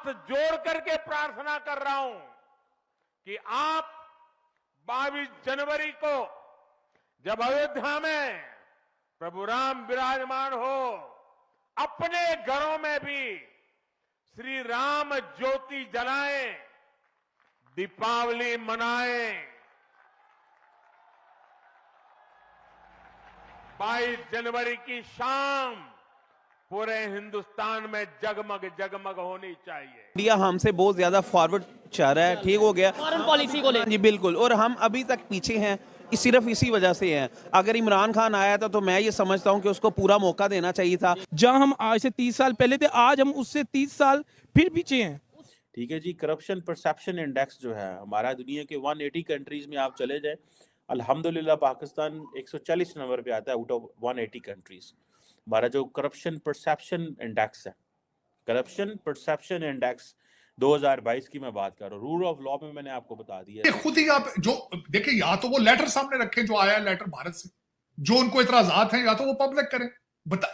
हाथ जोड़ करके प्रार्थना कर रहा हूं कि आप 22 जनवरी को जब अयोध्या में प्रभु राम विराजमान हो, अपने घरों में भी श्री राम ज्योति जलाएं, दीपावली मनाएं। 22 जनवरी की शाम पूरे हिंदुस्तान में जगमग जगमग होनी चाहिए। इंडिया हमसे बहुत ज्यादा फॉरवर्ड चल रहा है, ठीक हो गया फॉरेन पॉलिसी को लेकर। जी बिल्कुल, और हम अभी तक पीछे हैं, सिर्फ इसी वजह से हैं। अगर इमरान खान आया था तो मैं ये समझता हूं कि उसको पूरा मौका देना चाहिए था। जहां हम आज से 30 साल पहले थे, आज हम उससे 30 साल फिर पीछे हैं। ठीक है जी। करप्शन परसेप्शन इंडेक्स जो है हमारा, दुनिया के 180 कंट्रीज में आप चले जाए, अल्हम्दुलिल्लाह पाकिस्तान 140 नंबर पे आता है आउट ऑफ 180 कंट्रीज। हमारा जो करप्शन परसेप्शन इंडेक्स है, करप्शन परसेप्शन इंडेक्स 2022 की मैं बात कर रहा हूँ, रूल ऑफ लॉ में मैंने आपको बता दिया। खुद ही आप जो देखिए, या तो वो लेटर सामने रखें जो आया है लेटर भारत से, जो उनको इतराजात हैं, या तो वो पब्लिक करें,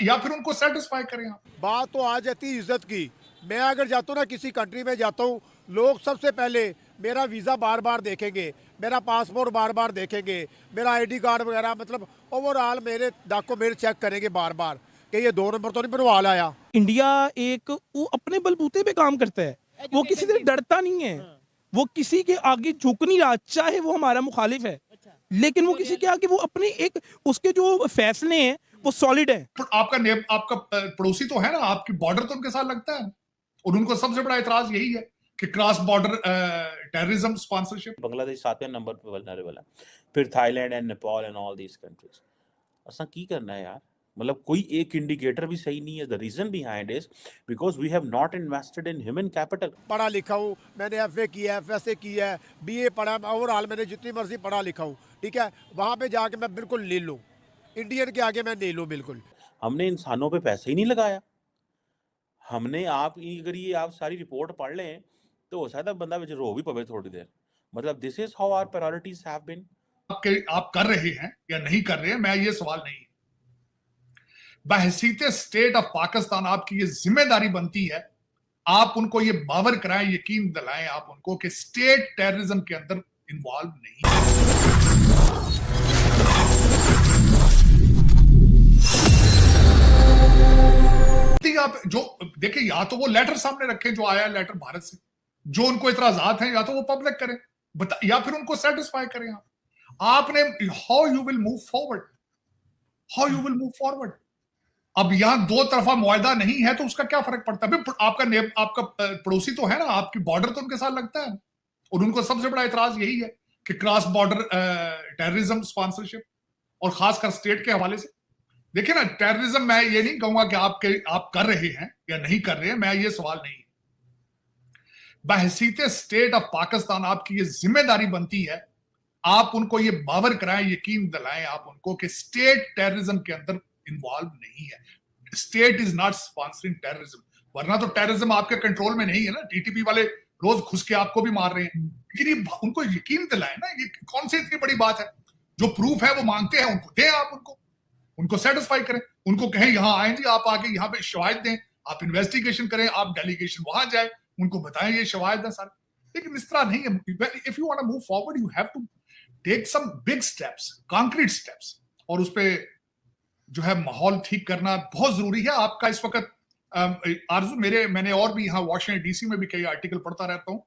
या फिर उनको सेटिस्फाई करें। आप बात तो आ जाती इज्जत की। मैं अगर जाता हूँ ना, किसी कंट्री में जाता हूँ, लोग सबसे पहले मेरा वीज़ा बार बार देखेंगे, मेरा पासपोर्ट बार बार देखेंगे, मेरा आईडी कार्ड वगैरह, मतलब ओवरऑल मेरे डॉक्यूमेंट चेक करेंगे बार बार कि ये 2 नंबर तो नहीं बनवा लाया। इंडिया एक वो अपने बलबूते पे काम करता है, वो किसी से डरता नहीं है, वो किसी के आगे झुक नहीं रहा, चाहे वो हमारा मुखालिफ है, लेकिन वो किसी के आगे वो अपने एक उसके जो फैसले हैं वो सॉलिड है। आपका पड़ोसी तो है ना, आपकी बॉर्डर तो उनके साथ लगता है, और उनको सबसे बड़ा इतराज यही है कि cross border terrorism sponsorship. Bangladesh 7वें नंबर पे वल्नरेबल है, फिर Thailand and Nepal and all these countries. असा की करना है यार, मतलब कोई एक इंडिकेटर भी सही नहीं है। The reason behind is because we have not invested in human capital. पढ़ा लिखा हूँ, मैंने FA किया है, FSA किया है, BA पढ़ा, ओवरऑल मैंने जितनी मर्जी पढ़ा लिखा हूँ, ठीक है। वहाँ पे जाके मैं बिल्कुल ले लूँ, इंडियन के आगे मैं ले लूँ बिल्कुल। हमने इंसानों पे पैसे ही नहीं लगाया। हमने अगर ये आप सारी रिपोर्ट पढ़ लें तो हो सकता है बंदा विच रो भी पवे थोड़ी देर। मतलब this is how our priorities have been. आप कर रहे हैं या नहीं कर रहे हैं, मैं ये सवाल नहीं। बहसीत स्टेट ऑफ पाकिस्तान आपकी ये जिम्मेदारी बनती है, आप उनको ये बावर कराएं, यकीन दिलाएं आप उनको कि स्टेट टेररिज्म के अंदर इन्वॉल्व नहीं है। आप जो देखिए, या तो वो लेटर सामने रखें जो आया है लेटर भारत से, जो उनको इतराजात हैं, या तो वो पब्लिक करें, या फिर उनको सेटिस्फाई करें। आपने how you will move forward, how you will move forward. अब यहां 2 तरफा मुआहदा नहीं है तो उसका क्या फर्क पड़ता है? आपका पड़ोसी तो है ना, आपकी बॉर्डर तो उनके साथ लगता है, और उनको सबसे बड़ा इतराज यही है कि क्रॉस बॉर्डर टेररिज्म स्पॉन्सरशिप, और खासकर स्टेट के हवाले से। देखिए ना, टेररिज्म मैं ये नहीं कहूंगा कि आप कर रहे हैं या नहीं कर रहे हैं, मैं ये सवाल नहीं। बहसीत स्टेट ऑफ पाकिस्तान आपकी ये जिम्मेदारी बनती है, आप उनको ये बावर कराएं, यकीन दिलाएं आप उनको कि स्टेट टेररिज्म के अंदर इन्वॉल्व नहीं है। State is not sponsoring terrorism, वरना तो टेररिज्म आपके कंट्रोल में नहीं है ना। TTP वाले रोज घुस के आपको भी मार रहे हैं, लेकिन ये उनको यकीन दिलाएं ना। ये कौन सी इतनी बड़ी बात है? जो प्रूफ है वो मांगते हैं, उनको दें आप, उनको सेटिस्फाई करें, उनको कहें यहां आए जी, आप आके यहाँ पे शवाहिद दें, आप इन्वेस्टिगेशन करें, आप डेलीगेशन वहां जाए, उनको बताएं ये शवाहिद है सारे। लेकिन इस तरह नहीं है। If you want to move forward, you have to take some big steps, concrete steps, और उस पे जो है माहौल ठीक करना बहुत जरूरी है। आपका इस वक्त आरजू, मैंने और भी यहाँ वॉशिंगटन DC में भी कई आर्टिकल पढ़ता रहता हूँ।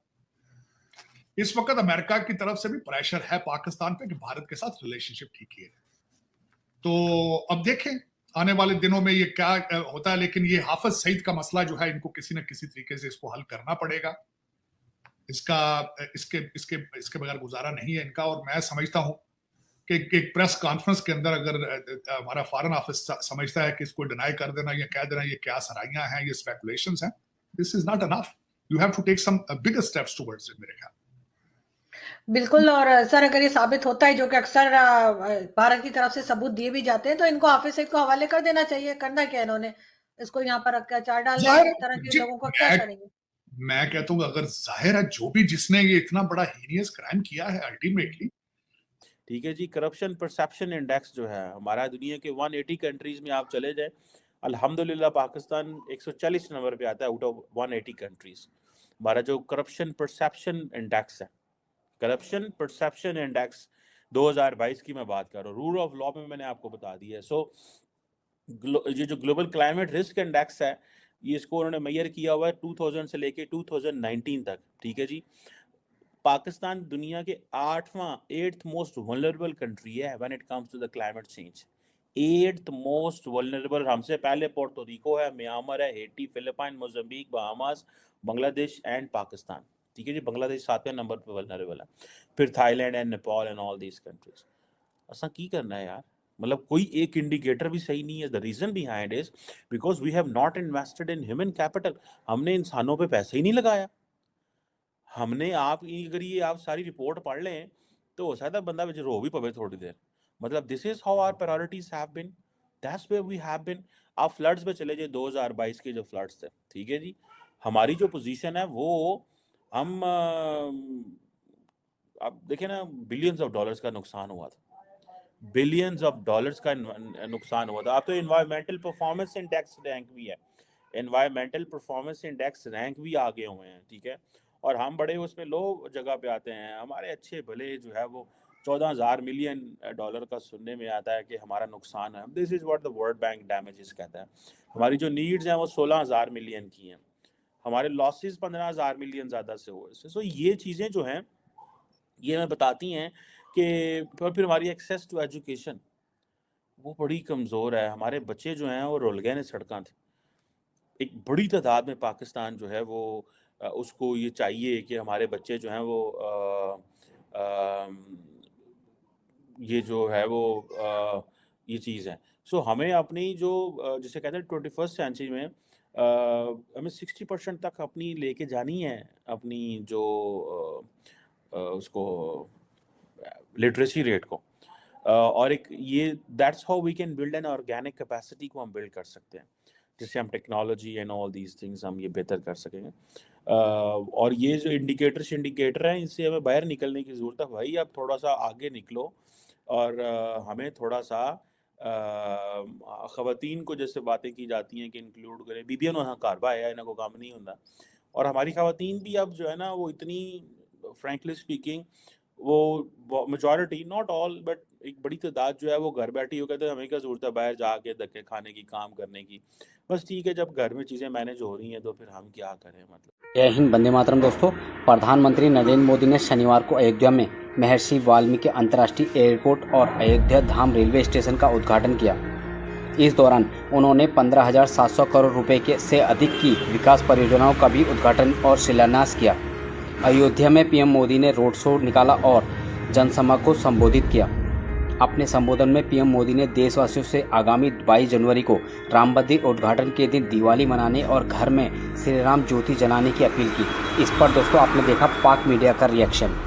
इस वक्त अमेरिका की तरफ से भी प्रेशर है पाकिस्तान पे कि भारत के साथ रिलेशनशिप ठीक किए। तो अब देखें आने वाले दिनों में ये क्या होता है, लेकिन ये हाफिज सईद का मसला जो है, इनको किसी न किसी तरीके से इसको हल करना पड़ेगा। इसके बगैर गुजारा नहीं है इनका। और मैं समझता हूं कि एक प्रेस कॉन्फ्रेंस के अंदर अगर हमारा फॉरेन ऑफिस समझता है कि इसको डिनाई कर देना या कह देना ये क्या सराइयां हैं, ये स्पेकुलेशंस हैं, this is not enough. You have to take some bigger steps towards it, मेरे ख्याल। बिल्कुल। और सर, अगर ये साबित होता है, जो कि अक्सर भारत की तरफ से सबूत दिए भी जाते हैं, तो इनको हाफिज सईद को हवाले कर देना चाहिए। करना क्या इन्होंने? इसको यहाँ पर रख के अचार डालना है, इस तरह के लोगों को क्या करेंगे? मैं कहता हूँ अगर जाहिर है जो भी जिसने ये इतना बड़ा हीनियस क्राइम किया है अल्टीमेटली। ठीक है जी। करप्शन परसेप्शन इंडेक्स जो है हमारा, दुनिया के 180 कंट्रीज में आप चले जाए, अल्हम्दुलिल्लाह पाकिस्तान 140 नंबर पे आता है आउट ऑफ 180 कंट्रीज। हमारा जो करप्शन परसेप्शन इंडेक्स है, करप्शन परसेप्शन इंडेक्स 2022 की मैं बात कर रहा हूँ, रूल ऑफ लॉ में मैंने आपको बता दिया है। सो ये जो ग्लोबल क्लाइमेट रिस्क इंडेक्स है, ये इसको उन्होंने मेजर किया हुआ है 2000 से लेके 2019 तक, ठीक है जी। पाकिस्तान दुनिया के 8th मोस्ट वल्नरेबल कंट्री है when it comes to the climate change. 8th most vulnerable, हमसे पहले पोर्टो रिको है, म्यांमार है, Haiti, Philippine, Mozambique, Bahamas, Bangladesh and Pakistan, ठीक है जी। बांग्लादेश 7वें नंबर पे वल्नरेबल है, फिर Thailand and Nepal and all these countries. असा की करना है यार, मतलब कोई एक इंडिकेटर भी सही नहीं है। The reason behind is because we have not invested in human capital. हमने इंसानों पे पैसे ही नहीं लगाया। हमने अगर ये आप सारी रिपोर्ट पढ़ लें तो हो सकता है बंदा विच रो भी पवे थोड़ी देर। मतलब this is how our priorities have been, that's where we have been. आप फ्लड्स पे चले जाए, 2022 के जो फ्लड्स थे, ठीक है जी, हमारी जो पोजीशन है वो हम आप देखें ना, बिलियंस ऑफ डॉलर्स का नुकसान हुआ था, बिलियंस ऑफ डॉलर्स का नुकसान हुआ था। अब तो एनवायरमेंटल परफॉर्मेंस इंडेक्स रैंक भी है, एनवायरमेंटल परफॉर्मेंस इंडेक्स रैंक भी आगे हुए हैं, ठीक है। और हम बड़े उसमें लो जगह पे आते हैं। हमारे अच्छे भले जो है वो 14,000 मिलियन डॉलर का सुनने में आता है कि हमारा नुकसान है। This is what the world bank damages कहता है। हमारी जो नीड्स हैं वो 16,000 मिलियन की हैं, हमारे लॉसेस 15,000 मिलियन ज़्यादा से हुए। सो ये चीज़ें जो हैं ये हमें बताती हैं कि फिर हमारी एक्सेस टू एजुकेशन वो बड़ी कमज़ोर है। हमारे बच्चे जो हैं वो रुल गए ने सड़कों थे। एक बड़ी तादाद में पाकिस्तान जो है वो उसको ये चाहिए कि हमारे बच्चे जो हैं वो ये जो है वो ये चीज़ है। सो हमें अपनी जो जिसे कहते हैं 21st सेंचुरी में हमें 60% तक अपनी लेके जानी है, अपनी जो उसको लिटरेसी रेट को। और एक ये that's how we can build an organic capacity को हम बिल्ड कर सकते हैं, जिससे हम technology and all these things हम ये बेहतर कर सकेंगे। और ये जो इंडिकेटर हैं, इनसे हमें बाहर निकलने की ज़रूरत है। भाई आप थोड़ा सा आगे निकलो और हमें थोड़ा सा ख़वातीन को जैसे बातें की जाती हैं कि इंक्लूड करें, बीबियां वहाँ कारबा है, इन्हें को काम नहीं होता। और हमारी ख़वातीन भी अब जो है ना वो इतनी फ्रेंकली स्पीकिंग वो मेजॉरिटी, नॉट ऑल बट एक बड़ी तादाद जो है वो घर बैठी हो, कहते हैं हमें क्या ज़रूरत है बाहर जाके धक्के खाने की, काम करने की। बस ठीक है, जब घर में चीज़ें मैनेज हो रही हैं तो फिर हम क्या करें। मतलब जय हिंद, वंदे मातरम। दोस्तों, प्रधानमंत्री नरेंद्र मोदी ने शनिवार को अयोध्या में महर्षि वाल्मीकि अंतर्राष्ट्रीय एयरपोर्ट और अयोध्या धाम रेलवे स्टेशन का उद्घाटन किया। इस दौरान उन्होंने 15,700 करोड़ रुपए से अधिक की विकास परियोजनाओं का भी उद्घाटन और शिलान्यास किया। अयोध्या में पीएम मोदी ने रोड शो निकाला और जनसभा को संबोधित किया। अपने संबोधन में पीएम मोदी ने देशवासियों से आगामी 22 जनवरी को राम मंदिर उद्घाटन के दिन दिवाली मनाने और घर में श्री राम ज्योति जलाने की अपील की। इस पर दोस्तों आपने देखा पाक मीडिया का रिएक्शन।